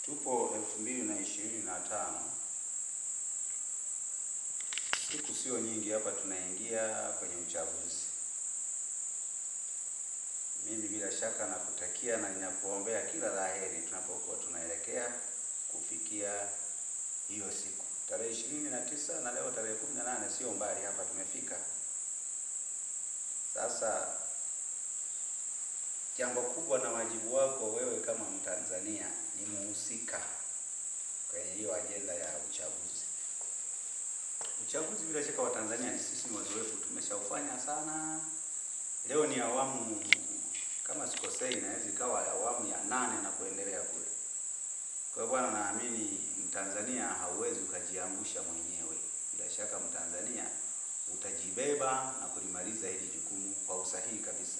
Tupo 2025. Siku sio nyingi hapa tunaingia kwenye uchaguzi. Mimi bila shaka nakutakia na ninakuombea kila laheri tunapokuwa tunaelekea kufikia hiyo siku. Tarehe 29 na leo tarehe 18 sio mbali hapa tumefika. Sasa jambo kubwa na wajibu wako wewe kama Mtanzania ni muhusika kwenye hiyo ajenda ya uchaguzi. Uchaguzi bila shaka wa Tanzania sisi ni wazoefu, tumeshaufanya sana. Leo ni awamu, kama sikosei, inaweza ikawa awamu ya 8 na kuendelea kule. Kwa bwana, naamini Mtanzania hauwezi ukajiangusha mwenyewe. Bila shaka Mtanzania utajibeba na kulimaliza hili jukumu kwa usahihi kabisa.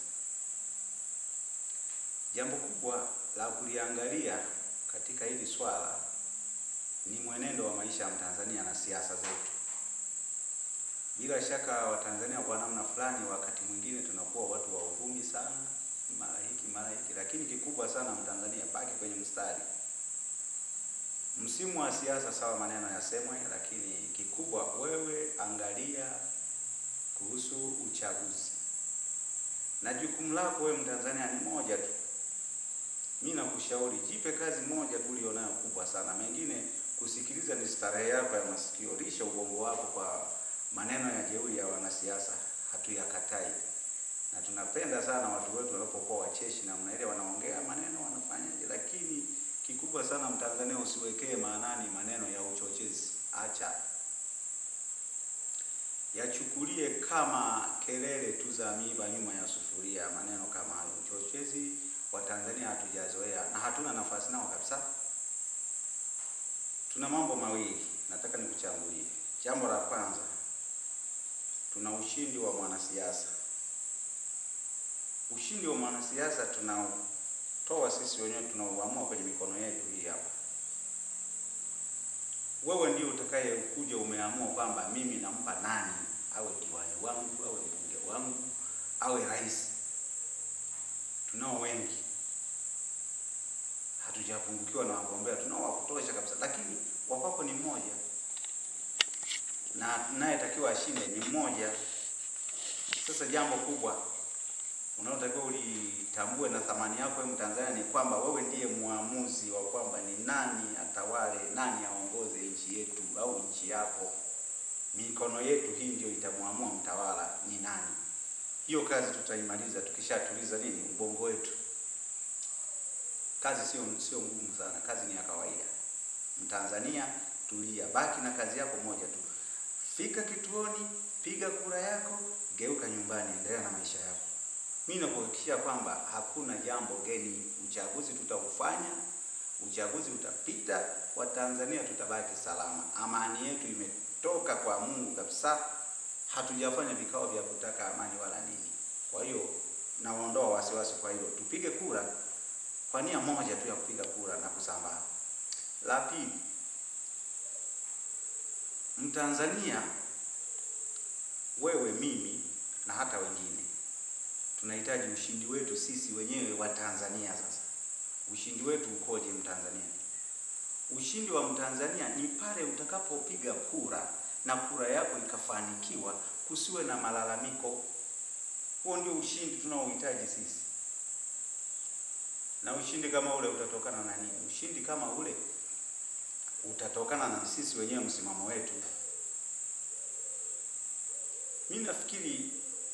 Jambo kubwa la kuliangalia katika hili swala ni mwenendo wa maisha ya Mtanzania na siasa zetu. Bila shaka Watanzania kwa namna fulani wakati mwingine tunakuwa watu wa uvumi sana, mara hiki, lakini kikubwa sana Mtanzania baki kwenye mstari. Msimu wa siasa sawa, maneno yasemwe, lakini kikubwa wewe angalia kuhusu uchaguzi. Na jukumu lako wewe Mtanzania ni moja tu. Mimi nakushauri jipe kazi moja tu ulionayo kubwa sana. Mengine kusikiliza ni starehe yako ya masikio. Lisha ubongo wako kwa maneno ya jeuri ya wanasiasa, hatuyakatai. Na tunapenda sana watu wetu wanapokuwa wacheshi na mnaelewa wanaongea maneno wanafanyaje, lakini kikubwa sana Mtanzania usiwekee maanani maneno ya uchochezi. Acha. Yachukulie kama kelele tu za miiba nyuma ya sufuria. Maneno kama hayo uchochezi wa Tanzania hatujazoea na hatuna nafasi nao kabisa. Tuna mambo mawili nataka nikuchambulie. Jambo la kwanza, tuna ushindi wa mwanasiasa. Ushindi wa mwanasiasa tunatoa sisi wenyewe, tunauamua kwenye mikono yetu hii hapa. Wewe ndio utakaye kuja umeamua kwamba mimi nampa nani, awe diwani wangu, awe mbunge wangu, awe rais. Tunao wengi. Hatujapungukiwa na wagombea, tunao wa kutosha kabisa, lakini wakwako ni mmoja. Na anayetakiwa ashinde ni mmoja. Sasa jambo kubwa unalotakiwa ulitambue na thamani yako wewe Mtanzania ni kwamba wewe ndiye muamuzi wa kwamba ni nani atawale, nani aongoze nchi yetu au nchi yako. Mikono yetu hii ndio itamuamua mtawala ni nani. Hiyo kazi tutaimaliza tukishatuliza nini ubongo wetu. Kazi sio ngumu sana, kazi ni ya kawaida. Mtanzania tulia, baki na kazi yako moja tu. Fika kituoni, piga kura yako, geuka nyumbani, endelea na maisha yako. Mimi nakuhakikishia kwamba hakuna jambo geni. Uchaguzi tutaufanya, uchaguzi utapita, Watanzania tutabaki salama. Amani yetu imetoka kwa Mungu kabisa. Hatujafanya vikao vya kutaka amani wala nini. Kwa hiyo naondoa wasiwasi kwa hilo. Tupige kura kwa nia moja tu ya kupiga kura na kusambaa. La pili, Mtanzania, wewe, mimi na hata wengine tunahitaji ushindi wetu sisi wenyewe wa Tanzania. Sasa ushindi wetu ukoje Mtanzania? Ushindi wa Mtanzania ni pale utakapopiga kura na kura yako ikafanikiwa, kusiwe na malalamiko. Huo ndio ushindi tunaohitaji sisi. Na ushindi kama ule utatokana na nini? Ushindi kama ule utatokana na sisi wenyewe, msimamo wetu. Mimi nafikiri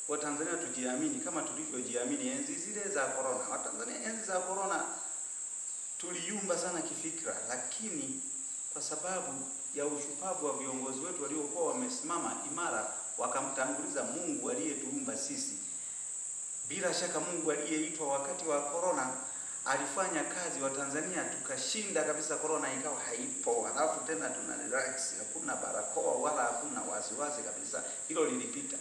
Watanzania tujiamini kama tulivyojiamini enzi zile za corona. Watanzania enzi za corona tuliyumba sana kifikra, lakini kwa sababu ya ushupavu wa viongozi wetu waliokuwa wamesimama imara wakamtanguliza Mungu aliyetuumba sisi. Bila shaka Mungu aliyeitwa wakati wa corona alifanya kazi. Watanzania tukashinda kabisa, corona ikawa haipo. Alafu tena tuna relax, hakuna barakoa wala hakuna wasiwasi kabisa. Hilo lilipita.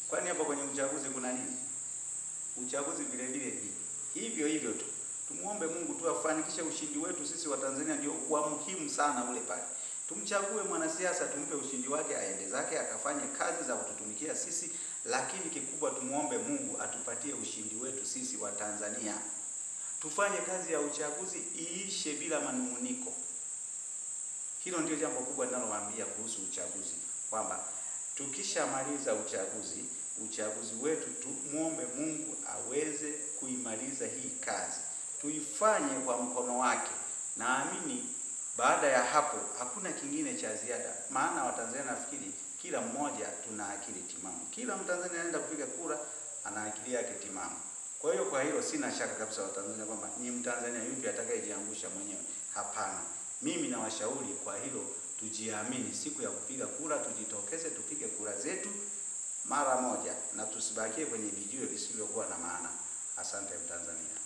Kwani hapa kwenye uchaguzi kuna nini? Uchaguzi vile vile hivyo tu. Tumuombe Mungu tu afanikishe ushindi wetu sisi wa Tanzania, ndio wa muhimu sana ule pale. Tumchague mwanasiasa, tumpe ushindi wake, aende zake akafanye kazi za kututumikia sisi, lakini kikubwa tumuombe Mungu atupatie ushindi wetu sisi wa Tanzania. tufanye kazi ya uchaguzi iishe bila manunguniko. Hilo ndio jambo kubwa ninalowaambia kuhusu uchaguzi, kwamba tukishamaliza uchaguzi wetu tumuombe Mungu aweze kuimaliza hii kazi, tuifanye kwa mkono wake. Naamini baada ya hapo hakuna kingine cha ziada, maana Watanzania nafikiri kila mmoja tuna akili timamu. Kila Mtanzania anaenda kupiga kura ana akili yake timamu. Kwa hiyo kwa hilo sina shaka kabisa Watanzania kwamba ni Mtanzania yupi atakayejiangusha mwenyewe. Hapana. Mimi nawashauri kwa hilo tujiamini, siku ya kupiga kura tujitokeze tupige kura zetu mara moja na tusibakie kwenye vijiwe visivyokuwa na maana. Asante Mtanzania.